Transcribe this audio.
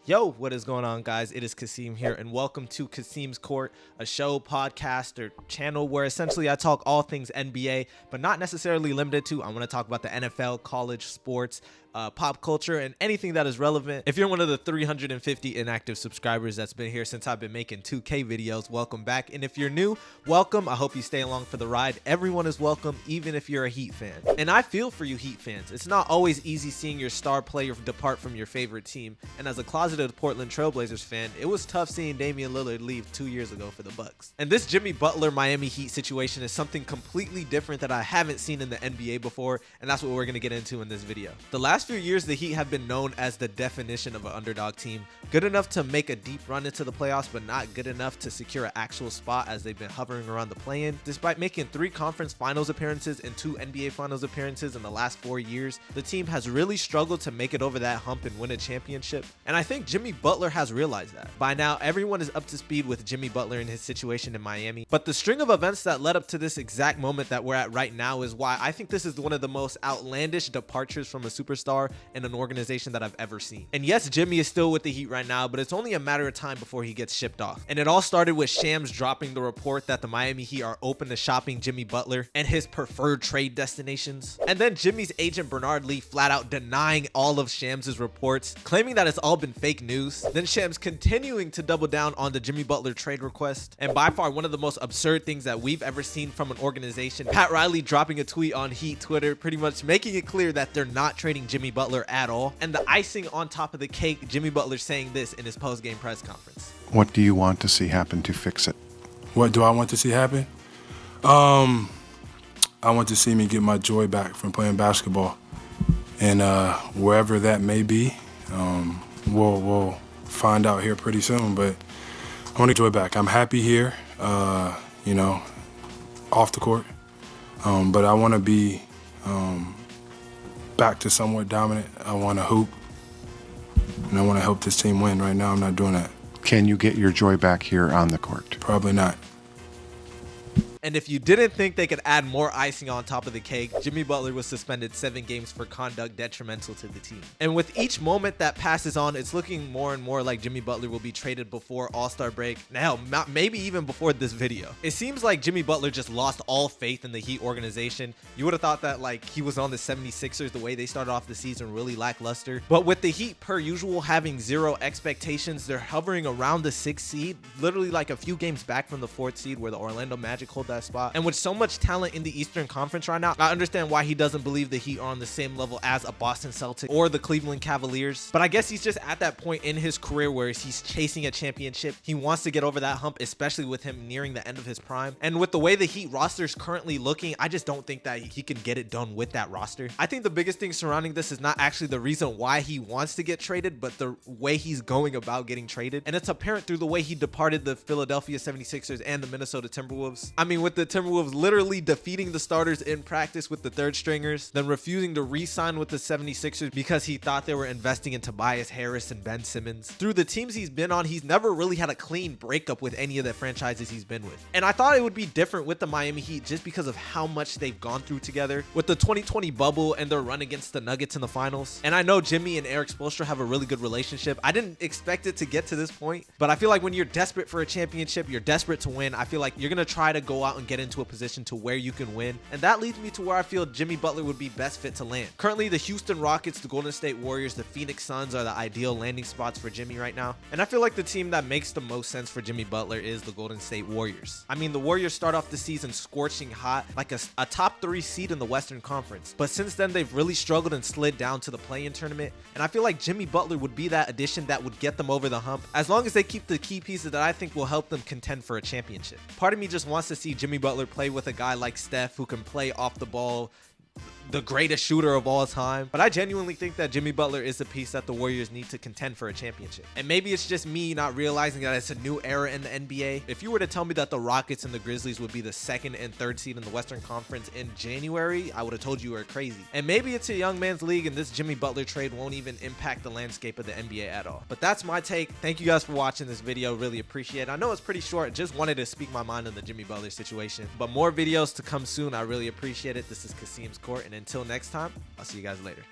Yo, what is going on, guys? It is Kasim here, and welcome to Kasim's Court, a show, podcast, or channel where essentially I talk all things NBA, but not necessarily limited to. I want to talk about the NFL, college, sports, pop culture, and anything that is relevant. If you're one of the 350 inactive subscribers that's been here since I've been making 2K videos, welcome back. And if you're new, welcome. I hope you stay along for the ride. Everyone is welcome, even if you're a Heat fan. And I feel for you Heat fans. It's not always easy seeing your star player depart from your favorite team. And as a closeted Portland Trailblazers fan, it was tough seeing Damian Lillard leave 2 years ago for the Bucks. And this Jimmy Butler Miami Heat situation is something completely different that I haven't seen in the NBA before, and that's what we're going to get into in this video. The last few years, the Heat have been known as the definition of an underdog team, good enough to make a deep run into the playoffs, but not good enough to secure an actual spot, as they've been hovering around the play-in. Despite making 3 conference finals appearances and 2 NBA finals appearances in the last 4 years, the team has really struggled to make it over that hump and win a championship. And I think Jimmy Butler has realized that. By now, everyone is up to speed with Jimmy Butler and his situation in Miami. But the string of events that led up to this exact moment that we're at right now is why I think this is one of the most outlandish departures from a superstar in an organization that I've ever seen. And yes, Jimmy is still with the Heat right now, but it's only a matter of time before he gets shipped off. And it all started with Shams dropping the report that the Miami Heat are open to shopping Jimmy Butler and his preferred trade destinations. And then Jimmy's agent Bernard Lee flat out denying all of Shams's reports, claiming that it's all been fake news. Then Shams continuing to double down on the Jimmy Butler trade request. And by far one of the most absurd things that we've ever seen from an organization, Pat Riley dropping a tweet on Heat Twitter, pretty much making it clear that they're not trading Jimmy Butler at all. And the icing on top of the cake, Jimmy Butler saying this in his post-game press conference. What do you want to see happen to fix it? What do I want to see happen? I want to see me get my joy back from playing basketball. And wherever that may be, we'll find out here pretty soon. But I want to joy back. I'm happy here, off the court. But I want to be back to somewhat dominant. I want to hoop, and I want to help this team win. Right now, I'm not doing that. Can you get your joy back here on the court? Probably not. And if you didn't think they could add more icing on top of the cake, Jimmy Butler was suspended 7 games for conduct detrimental to the team. And with each moment that passes on, it's looking more and more like Jimmy Butler will be traded before All-Star break. Now, maybe even before this video. It seems like Jimmy Butler just lost all faith in the Heat organization. You would have thought that he was on the 76ers, the way they started off the season really lackluster. But with the Heat, per usual, having 0 expectations, they're hovering around the 6th seed, literally like a few games back from the 4th seed where the Orlando Magic hold that spot. And with so much talent in the Eastern Conference right now, I understand why he doesn't believe the Heat are on the same level as a Boston Celtic or the Cleveland Cavaliers. But I guess he's just at that point in his career where he's chasing a championship. He wants to get over that hump, especially with him nearing the end of his prime. And with the way the Heat roster is currently looking, I just don't think that he can get it done with that roster. I think the biggest thing surrounding this is not actually the reason why he wants to get traded, but the way he's going about getting traded. And it's apparent through the way he departed the Philadelphia 76ers and the Minnesota Timberwolves. I mean, with the Timberwolves literally defeating the starters in practice with the 3rd stringers, then refusing to re-sign with the 76ers because he thought they were investing in Tobias Harris and Ben Simmons. Through the teams he's been on, he's never really had a clean breakup with any of the franchises he's been with. And I thought it would be different with the Miami Heat just because of how much they've gone through together with the 2020 bubble and their run against the Nuggets in the finals. And I know Jimmy and Eric Spoelstra have a really good relationship. I didn't expect it to get to this point, but I feel like when you're desperate for a championship, you're desperate to win, I feel like you're going to try to go out and get into a position to where you can win. And that leads me to where I feel Jimmy Butler would be best fit to land. Currently, the Houston Rockets, the Golden State Warriors, the Phoenix Suns are the ideal landing spots for Jimmy right now. And I feel like the team that makes the most sense for Jimmy Butler is the Golden State Warriors. I mean, the Warriors start off the season scorching hot, like a top 3 seed in the Western Conference. But since then, they've really struggled and slid down to the play-in tournament. And I feel like Jimmy Butler would be that addition that would get them over the hump, as long as they keep the key pieces that I think will help them contend for a championship. Part of me just wants to see Jimmy Butler play with a guy like Steph, who can play off the ball, the greatest shooter of all time. But I genuinely think that Jimmy Butler is the piece that the Warriors need to contend for a championship. And maybe it's just me not realizing that it's a new era in the NBA. If you were to tell me that the Rockets and the Grizzlies would be the 2nd and 3rd seed in the Western Conference in January, I would have told you were crazy. And maybe it's a young man's league and this Jimmy Butler trade won't even impact the landscape of the NBA at all. But that's my take. Thank you guys for watching this video. Really appreciate it. I know it's pretty short. Just wanted to speak my mind on the Jimmy Butler situation. But more videos to come soon. I really appreciate it. This is Kasim's Court, and until next time, I'll see you guys later.